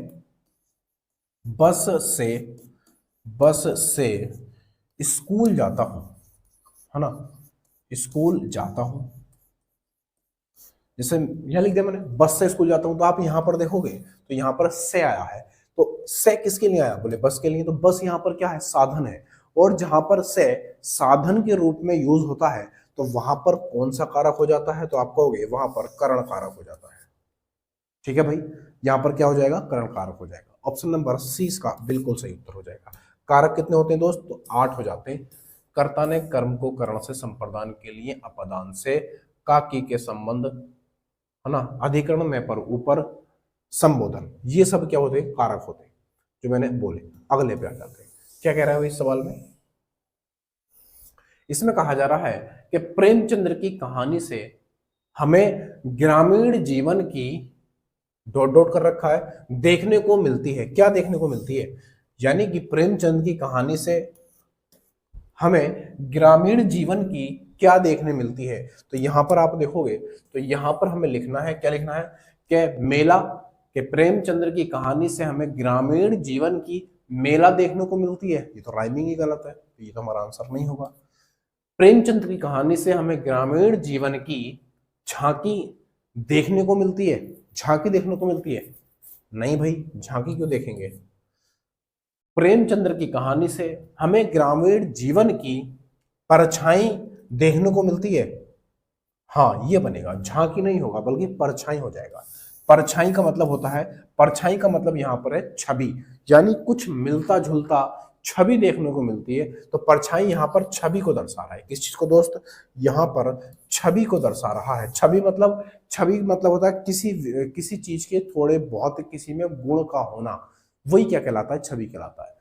बस से, बस से स्कूल जाता हूं, है ना, स्कूल जाता हूं। जैसे यहां लिख दिया मैंने बस से स्कूल जाता हूं, तो आप यहां पर देखोगे तो यहां पर से आया है, तो से किसके लिए आया, बोले बस के लिए, तो बस यहां पर क्या है, साधन है। और जहां पर से साधन के रूप में यूज होता है तो वहां पर कौन सा कारक हो जाता है, तो आप कहोगे वहां पर कर्ण कारक हो जाता है, ठीक है भाई, यहां पर क्या हो जाएगा, कर्ण कारक हो जाएगा। ऑप्शन नंबर सी इसका बिल्कुल सही उत्तर हो जाएगा। कारक कितने होते हैं दोस्त, तो 8 हो जाते हैं। कर्ता ने कर्म को कर्ण से संप्रदान के लिए अपदान से का की के संबंध, है ना, अधिकरण में पर ऊपर संबोधन, ये सब क्या होते हैं, कारक होते हैं जो मैंने बोले। अगले पे आ जाते हैं, क्या कह रहा है इस सवाल में, इसमें कहा जा रहा है कि प्रेमचंद्र की कहानी से हमें ग्रामीण जीवन की डॉट डॉट कर रखा है देखने को मिलती है, क्या देखने को मिलती है, यानी कि प्रेमचंद की कहानी से हमें ग्रामीण जीवन की क्या देखने मिलती है। तो यहां पर आप देखोगे तो यहां पर हमें लिखना है, क्या लिखना है, कि मेला, कि प्रेमचंद्र की कहानी से हमें ग्रामीण जीवन की मेला देखने को मिलती है। ये तो राइमिंग ही गलत है, तो ये तो हमारा आंसर नहीं होगा। प्रेमचंद की कहानी से हमें ग्रामीण जीवन की झांकी देखने को मिलती है, झांकी देखने को मिलती है, नहीं भाई झांकी क्यों देखेंगे, प्रेमचंद्र की कहानी से हमें ग्रामीण जीवन की परछाई देखने को मिलती है। हाँ, ये बनेगा, झांकी नहीं होगा बल्कि परछाई हो जाएगा। परछाई का मतलब होता है, परछाई का मतलब यहां पर है छवि, यानी कुछ मिलता जुलता छवि देखने को मिलती है। तो परछाई यहां पर छवि को दर्शा रहा है। किस चीज को दोस्त? यहां पर छवि को दर्शा रहा है। छवि मतलब होता है किसी किसी चीज के थोड़े बहुत किसी में गुण का होना, वही क्या कहलाता है? छवि कहलाता है।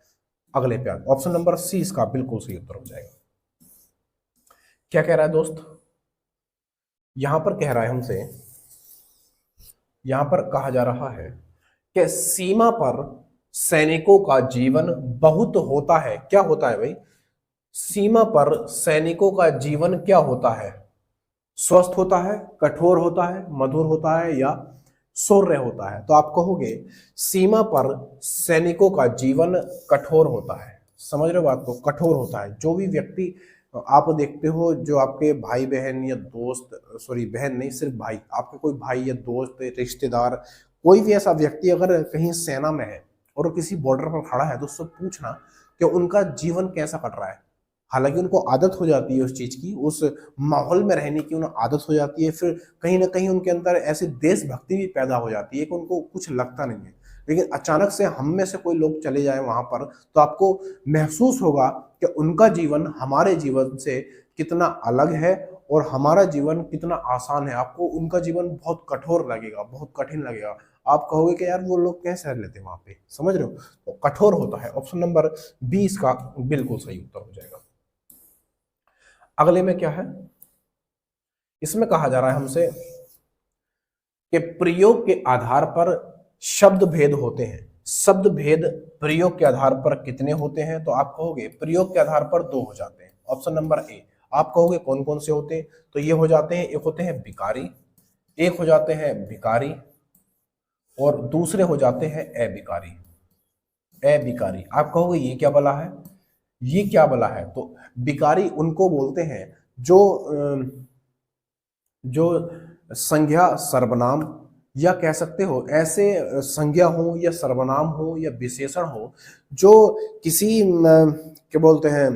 अगले पे ऑप्शन नंबर सी इसका बिल्कुल सही उत्तर हो जाएगा। क्या कह रहा है दोस्त? यहां पर कह रहा है हमसे, यहां पर कहा जा रहा है कि सीमा पर सैनिकों का जीवन बहुत होता है। क्या होता है भाई? सीमा पर सैनिकों का जीवन क्या होता है? स्वस्थ होता है, कठोर होता है, मधुर होता है या शौर्य होता है? तो आप कहोगे सीमा पर सैनिकों का जीवन कठोर होता है। समझ रहे हो बात को? कठोर होता है। जो भी व्यक्ति आप देखते हो, जो आपके भाई बहन या दोस्त, सॉरी बहन नहीं, सिर्फ भाई, आपके कोई भाई या दोस्त रिश्तेदार, कोई भी ऐसा व्यक्ति अगर कहीं सेना में है और वो किसी बॉर्डर पर खड़ा है, तो उससे पूछना कि उनका जीवन कैसा कट रहा है। हालांकि उनको आदत हो जाती है उस चीज की, उस माहौल में रहने की उन्हें आदत हो जाती है, फिर कहीं ना कहीं उनके अंदर ऐसी देशभक्ति भी पैदा हो जाती है कि उनको कुछ लगता नहीं है। लेकिन अचानक से हम में से कोई लोग चले जाए वहां पर, तो आपको महसूस होगा कि उनका जीवन हमारे जीवन से कितना अलग है और हमारा जीवन कितना आसान है। आपको उनका जीवन बहुत कठोर लगेगा, बहुत कठिन लगेगा। आप कहोगे कि यार वो लोग कैसे रह लेते हैं वहां पे। समझ रहे हो? तो कठोर होता है। ऑप्शन नंबर 20 का बिल्कुल सही उत्तर हो जाएगा। अगले में क्या है? इसमें कहा जा रहा है हमसे कि प्रयोग के आधार पर शब्द भेद होते हैं। शब्द भेद प्रयोग के आधार पर कितने होते हैं? तो आप कहोगे प्रयोग के आधार पर 2 हो जाते हैं। Option number A. आप कहोगे कौन कौन से होते हैं? तो ये हो जाते हैं, एक होते हैं विकारी, एक हो जाते हैं भिकारी, और दूसरे हो जाते हैं अभिकारी। अभिकारी, आप कहोगे ये क्या बला है? ये क्या बला है? तो विकारी उनको बोलते हैं जो जो संज्ञा सर्वनाम, या कह सकते हो ऐसे संज्ञा हो या सर्वनाम हो या विशेषण हो जो किसी क्या बोलते हैं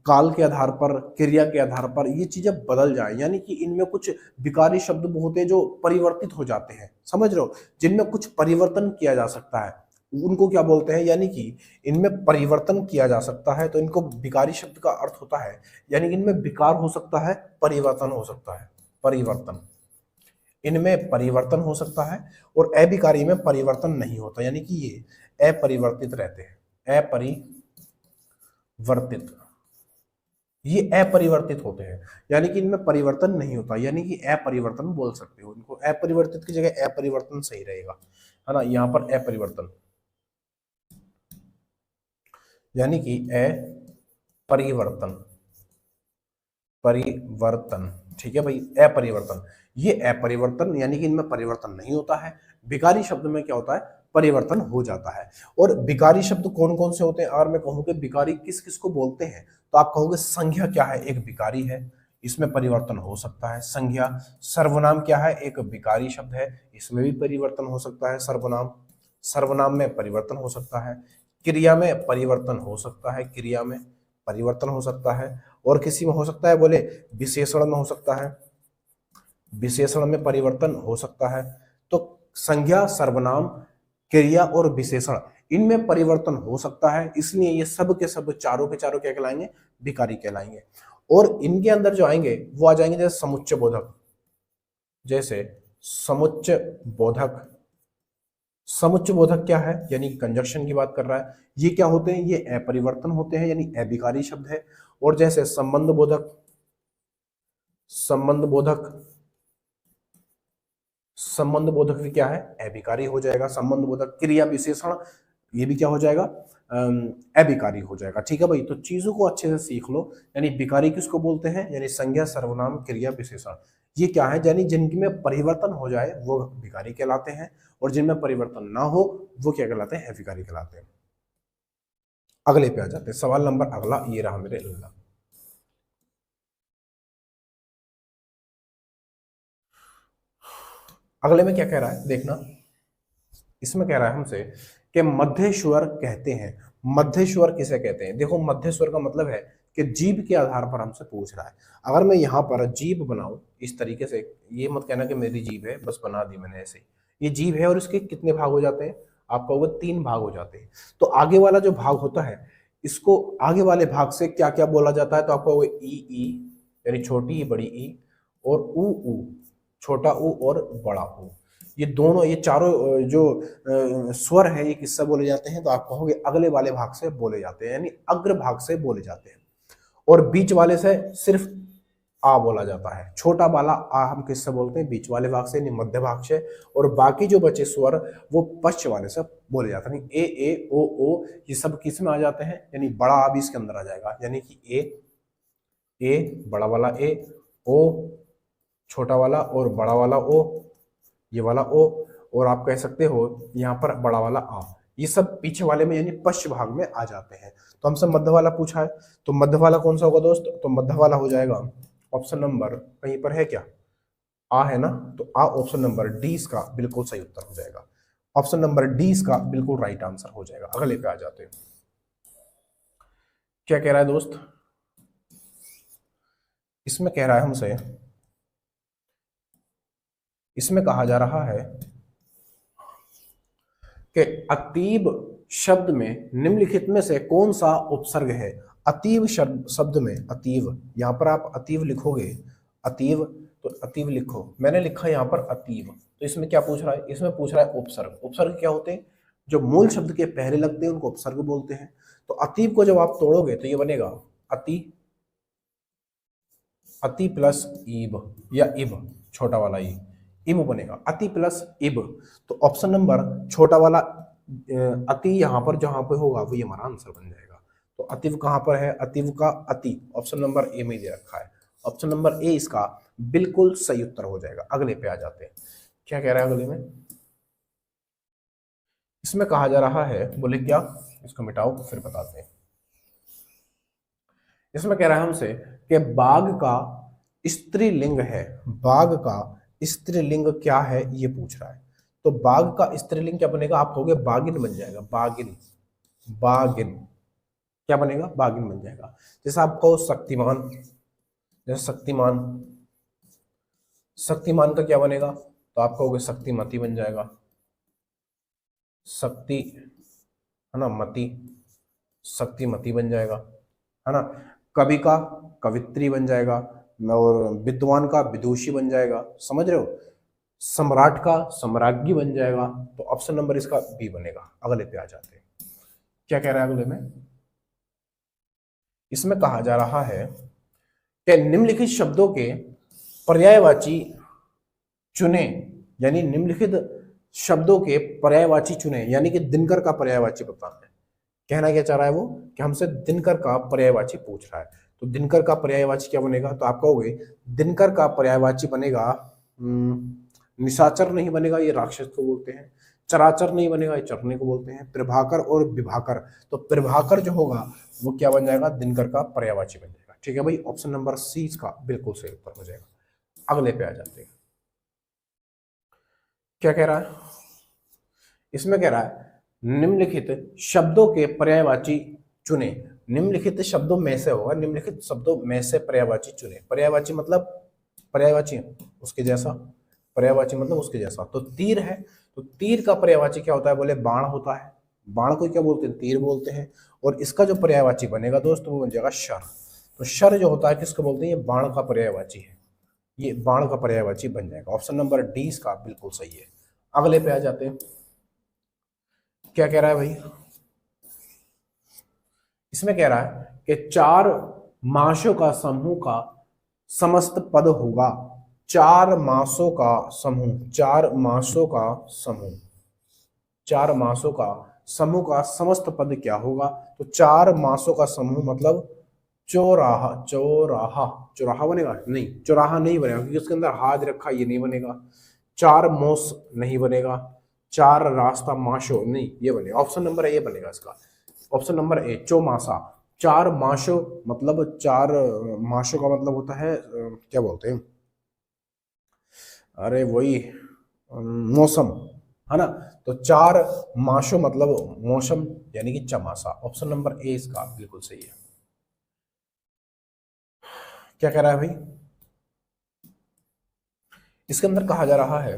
काल के आधार पर, क्रिया के आधार पर ये चीजें बदल जाए, यानी कि इनमें कुछ विकारी शब्द होते हैं जो परिवर्तित हो जाते हैं। समझ रहे हो? जिनमें कुछ परिवर्तन किया जा सकता है, उनको क्या बोलते हैं? यानी कि इनमें परिवर्तन किया जा सकता है, तो इनको विकारी शब्द का अर्थ होता है, यानी कि इनमें विकार हो सकता है, परिवर्तन हो सकता है। परिवर्तन, इनमें परिवर्तन हो सकता है, और अभिकारी में परिवर्तन नहीं होता, यानी कि ये अपरिवर्तित रहते हैं। अपरिवर्तित, ये अपरिवर्तित होते हैं, यानी कि इनमें परिवर्तन नहीं होता, यानी कि अपरिवर्तन बोल सकते हो इनको। अपरिवर्तित की जगह अपरिवर्तन सही रहेगा, है ना? यहाँ पर अपरिवर्तन, यानी कि अपरिवर्तन, परिवर्तन, ठीक है भाई, अपरिवर्तन। ये अपरिवर्तन यानी कि इनमें परिवर्तन नहीं होता है। विकारी शब्द में क्या होता है? परिवर्तन हो जाता है। और विकारी शब्द कौन कौन से होते हैं? और मैं कहूँ कि विकारी किस किस को बोलते हैं, तो आप कहोगे संज्ञा क्या है? एक विकारी है, इसमें परिवर्तन हो सकता है संज्ञा। सर्वनाम क्या है? एक विकारी शब्द है, इसमें भी परिवर्तन हो सकता है सर्वनाम। सर्वनाम में परिवर्तन हो सकता है। क्रिया में परिवर्तन हो सकता है, क्रिया में परिवर्तन हो सकता है। और किसी में हो सकता है, बोले विशेषण में हो सकता है, विशेषण में परिवर्तन हो सकता है। तो संज्ञा, सर्वनाम, क्रिया और विशेषण, इनमें परिवर्तन हो सकता है, इसलिए ये सब के सब चारों के चारों क्या कहलाएंगे? विकारी कहलाएंगे। और इनके अंदर जो आएंगे वो आ जाएंगे जैसे समुच्चय बोधक, जैसे समुच्चय बोधक। समुच्चय बोधक क्या है? यानी कंजक्शन की बात कर रहा है। ये क्या होते हैं? ये अपरिवर्तन होते हैं, यानी अभिकारी शब्द है। और जैसे संबंध बोधक, संबंध बोधक, संबंध बोधक भी क्या है? अभिकारी हो जाएगा। संबंध बोधक, क्रिया विशेषण, ये भी क्या हो जाएगा? अभिकारी हो जाएगा। ठीक है भाई, तो चीजों को अच्छे से सीख लो। यानी विकारी किसको बोलते हैं? यानी संज्ञा, सर्वनाम, क्रिया, विशेषण, ये क्या है? यानी जिनमें परिवर्तन हो जाए वो विकारी कहलाते हैं, और जिनमें परिवर्तन ना हो वो क्या कहलाते हैं? अभिकारी कहलाते हैं। अगले पे आ जाते हैं। सवाल नंबर अगला ये रहा मेरे अल्लाह। अगले में क्या कह रहा है देखना। इसमें कह रहा है हमसे कि मध्य स्वर कहते हैं। मध्य स्वर किसे कहते हैं? देखो मध्य स्वर का मतलब है कि जीभ के आधार पर हमसे पूछ रहा है। अगर मैं यहाँ पर जीभ बनाऊं इस तरीके से, ये मत कहना कि मेरी जीभ है, बस बना दी मैंने ऐसे। ये जीभ है और इसके कितने भाग हो जाते हैं? आप कहोगे 3 भाग हो जाते हैं। तो आगे वाला जो भाग होता है, इसको आगे वाले भाग से क्या क्या बोला जाता है? तो आप कहोगे ई यानी छोटी ई, बड़ी ई, और ऊ छोटा ऊ और बड़ा ऊ। ये दोनों, ये चारों जो स्वर है, ये किससे बोले जाते हैं? तो आप कहोगे अगले वाले भाग से बोले जाते हैं, यानी अग्र भाग से बोले जाते हैं। और बीच वाले से सिर्फ आ बोला जाता है। छोटा वाला आ हम किससे बोलते हैं? बीच वाले भाग से, यानी मध्य भाग से। और बाकी जो बचे स्वर वो पश्च वाले से बोले जाते हैं। ए ओ ये सब किस में आ जाते हैं? यानी बड़ा आ भी इसके अंदर आ जाएगा, यानी कि ए बड़ा वाला ए, ओ छोटा वाला और बड़ा वाला ओ, ये वाला ओ, और आप कह सकते हो यहाँ पर बड़ा वाला आ। ये सब पीछे वाले में यानी पश्च भाग में आ जाते हैं। तो हमसे मध्य वाला पूछा है, तो मध्य वाला कौन सा होगा दोस्त? तो मध्य वाला हो जाएगा ऑप्शन नंबर, कहीं पर है क्या? आ है ना, तो आ ऑप्शन नंबर डी इसका बिल्कुल सही उत्तर हो जाएगा। ऑप्शन नंबर डी इसका बिल्कुल राइट आंसर हो जाएगा। अगले पे आ जाते हैं। क्या कह रहा है दोस्त? इसमें कह रहा है हमसे, इसमें कहा जा रहा है कि अतीब शब्द में निम्नलिखित में से कौन सा उपसर्ग है? अतीव शब्द में, अतीव, यहां पर आप अतीव लिखोगे, अतीव, तो अतीव लिखो, मैंने लिखा यहां पर अतीव। तो इसमें क्या पूछ रहा है? इसमें पूछ रहा है उपसर्ग। उपसर्ग क्या होते हैं? जो मूल शब्द के पहले लगते हैं उनको उपसर्ग बोलते हैं। तो अतीव को जब आप तोड़ोगे तो ये बनेगा अति प्लस ईब या इब, छोटा वाला ई, इब बनेगा, अति प्लस इब। तो ऑप्शन नंबर छोटा वाला अति यहां पर जहां पे होगा वो ये हमारा आंसर बन जाएगा। तो अतिव कहां पर है? अतिव का अति ऑप्शन नंबर ए में दे रखा है। ऑप्शन नंबर ए इसका बिल्कुल सही उत्तर हो जाएगा। अगले पे आ जाते हैं। क्या कह रहा है अगले में? इसमें कहा जा रहा है, बोले क्या? इसको मिटाओ फिर बताते हैं। इसमें कह रहा है हमसे कि बाघ का स्त्रीलिंग है। बाघ का स्त्रीलिंग क्या है ये पूछ रहा है। तो बाघ का स्त्रीलिंग क्या बनेगा? आप कहोगे बागिन बन जाएगा, बागिन, बागिन क्या बनेगा? बागिन बन जाएगा। जैसे आप कहो शक्तिमान, जैसे शक्तिमान, शक्तिमान का क्या बनेगा? तो आप कहोगे शक्तिमती बन जाएगा, शक्ति है ना, मती, शक्तिमती बन जाएगा, है ना। कवि का कवित्री बन जाएगा, और विद्वान का विदुषी बन जाएगा, समझ रहे हो। सम्राट का सम्राज्ञी बन जाएगा। तो ऑप्शन नंबर इसका बी बनेगा। अगले पे आ जाते हैं। क्या कह रहा है अगले में? इसमें कहा जा रहा है कि निम्नलिखित शब्दों के पर्यायवाची चुने, यानी निम्नलिखित शब्दों के पर्यायवाची चुने, यानी कि दिनकर का पर्यायवाची बताना है। कहना क्या चाह रहा है वो? कि हमसे दिनकर का पर्यायवाची पूछ रहा है। तो दिनकर का पर्यायवाची क्या बनेगा? तो आप कहोगे दिनकर का पर्यायवाची बनेगा निशाचर नहीं बनेगा, ये राक्षस को बोलते हैं। चराचर नहीं बनेगा, ये चरने को बोलते हैं। प्रभाकर और विभाकर, तो प्रभाकर जो होगा वो क्या बन जाएगा? दिनकर का पर्यायवाची बन जाएगा। ठीक है भाई, ऑप्शन नंबर सी इसका बिल्कुल सही उत्तर हो जाएगा। अगले पे आ जाते हैं। क्या कह रहा है? इसमें कह रहा है निम्नलिखित शब्दों के पर्यायवाची चुने। निम्नलिखित शब्दों में से होगा, निम्नलिखित शब्दों में से पर्यायवाची चुने। पर्यायवाची मतलब पर्यायवाची उसके जैसा, पर्यायवाची मतलब उसके जैसा। तो तीर है, तो तीर का पर्यायवाची क्या होता है? बोले बाण होता है। बाण को क्या बोलते हैं? तीर बोलते हैं। और इसका जो पर्यायवाची बनेगा दोस्त वो बन जाएगा शर। तो शर जो होता है किसको बोलते हैं? ये बाण का पर्यायवाची है, ये बाण का पर्यायवाची बन जाएगा। ऑप्शन नंबर डी इसका बिल्कुल सही है। अगले पे आ जाते हैं। क्या कह रहा है भाई? इसमें कह रहा है कि 4 मासों का समूह का समस्त पद होगा। 4 मासों का समूह, 4 मासों का समूह, 4 मासों का समूह का समस्त पद क्या होगा? तो 4 मासों का समूह मतलब चौराहा, चौराहा, चौराहा बनेगा? नहीं, चौराहा नहीं बनेगा क्योंकि उसके अंदर हाथ रखा, ये नहीं बनेगा। 4 मोस नहीं बनेगा। 4 रास्ता माशो नहीं, ये बनेगा। ऑप्शन नंबर ए बनेगा इसका। Option number A चौमासा। 4 माशो मतलब 4 माशों का मतलब होता है क्या बोलते हैं? अरे वही मौसम, है ना। तो 4 मासो मतलब मौसम यानी कि चमासा। ऑप्शन नंबर ए इसका बिल्कुल सही है। क्या कह रहा है भाई, इसके अंदर कहा जा रहा है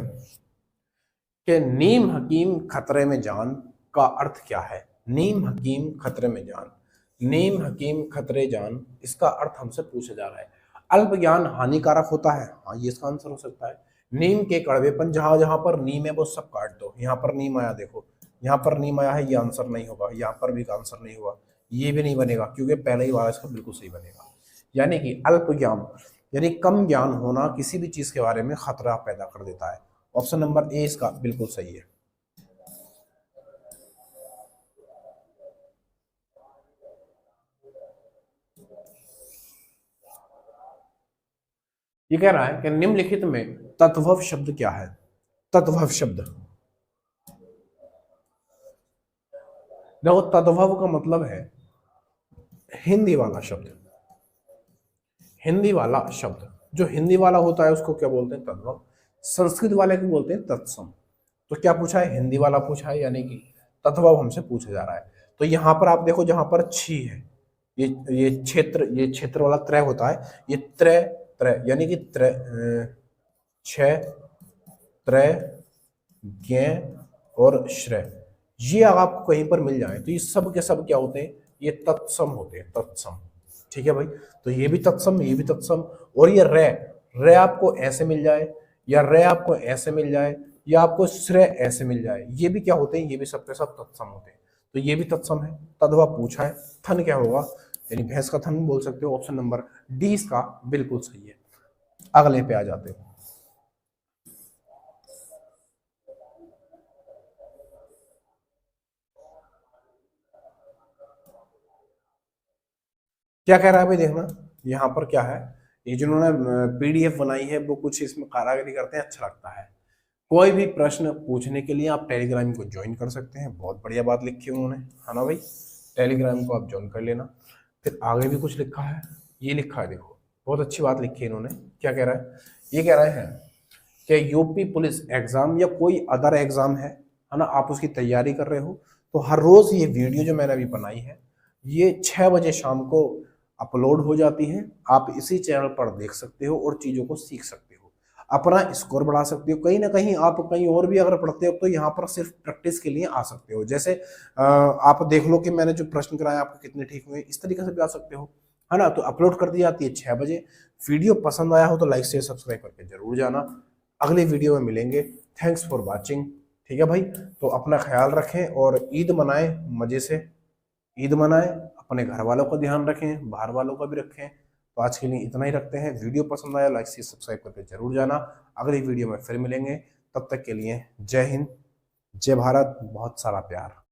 कि नीम हकीम खतरे में जान का अर्थ क्या है। नीम हकीम खतरे में जान, नीम हकीम खतरे जान, इसका अर्थ हमसे पूछा जा रहा है। अल्प ज्ञान हानिकारक होता है, हाँ ये इसका आंसर हो सकता है। नीम के कड़वेपन, जहां जहां पर नीम है वो सब काट दो। यहाँ पर नीम आया देखो, यहाँ पर नीम आया है, ये आंसर नहीं होगा। यहाँ पर भी आंसर नहीं होगा, ये भी नहीं बनेगा क्योंकि पहले ही वाला इसका बिल्कुल सही बनेगा। यानी कि अल्प ज्ञान यानी कम ज्ञान होना किसी भी चीज के बारे में खतरा पैदा कर देता है। ऑप्शन नंबर ए इसका बिल्कुल सही है। ये कह रहा है कि निम्नलिखित में तद्भव शब्द क्या है। तद्भव शब्द, देखो तद्भव का मतलब है हिंदी वाला शब्द। हिंदी वाला शब्द, जो हिंदी वाला होता है उसको क्या बोलते हैं, तद्भव। संस्कृत वाले को बोलते हैं तत्सम। तो क्या पूछा है, हिंदी वाला पूछा है, यानी कि तद्भव हमसे पूछा जा रहा है। तो यहाँ पर आप देखो, जहां पर छी है, ये क्षेत्र वाला त्रय होता है, ये त्रय त्रय यानी कि त्रय छ त्रय ज्ञ और श्रय, ये आपको कहीं पर मिल जाए तो ये सब के सब क्या होते हैं, ये तत्सम होते हैं, तत्सम। ठीक है भाई, तो ये भी तत्सम, ये भी तत्सम। और ये रे, रे आपको ऐसे मिल जाए, या रे आपको ऐसे मिल जाए, या आपको श्रेय ऐसे मिल जाए, ये भी क्या होते हैं, ये भी सबके सब तत्सम होते हैं। तो ये भी तत्सम है। तद्भव पूछा है, थन क्या होगा, यानी भैंस का थन बोल सकते हो। ऑप्शन नंबर डी इसका बिल्कुल सही है। अगले पे आ जाते हैं। क्या कह रहा है भाई, देखना यहाँ पर क्या है, ये जिन्होंने पीडीएफ बनाई है वो कुछ इसमें कारागरी करते हैं, अच्छा लगता है। कोई भी प्रश्न पूछने के लिए आप टेलीग्राम को ज्वाइन कर सकते हैं। बहुत बढ़िया बात लिखी है उन्होंने, है ना भाई। टेलीग्राम को आप ज्वाइन कर लेना। फिर आगे भी कुछ लिखा है, ये लिखा है देखो, बहुत अच्छी बात लिखी है इन्होंने। क्या कह रहा है, ये कह रहे हैं कि यूपी पुलिस एग्जाम या कोई अदर एग्जाम है ना, आप उसकी तैयारी कर रहे हो, तो हर रोज ये वीडियो जो मैंने अभी बनाई है, ये 6 बजे शाम को अपलोड हो जाती है। आप इसी चैनल पर देख सकते हो और चीजों को सीख सकते हो, अपना स्कोर बढ़ा सकते हो। कहीं ना कहीं आप कहीं और भी अगर पढ़ते हो तो यहाँ पर सिर्फ प्रैक्टिस के लिए आ सकते हो। जैसे आप देख लो कि मैंने जो प्रश्न कराया आपके कितने ठीक हुए, इस तरीके से भी आ सकते हो, है ना। तो अपलोड कर दी जाती है 6 बजे। वीडियो पसंद आया हो तो लाइक शेयर सब्सक्राइब करके जरूर जाना। अगले वीडियो में मिलेंगे। Thanks for watching. ठीक है भाई, तो अपना ख्याल रखें और ईद मनाएं मजे से। ईद मनाएं, अपने घर वालों का ध्यान रखें, बाहर वालों का भी रखें। तो आज के लिए इतना ही रखते हैं। वीडियो पसंद आया लाइक शेयर सब्सक्राइब करके जरूर जाना। अगली वीडियो में फिर मिलेंगे, तब तक के लिए जय हिंद, जय भारत, बहुत सारा प्यार।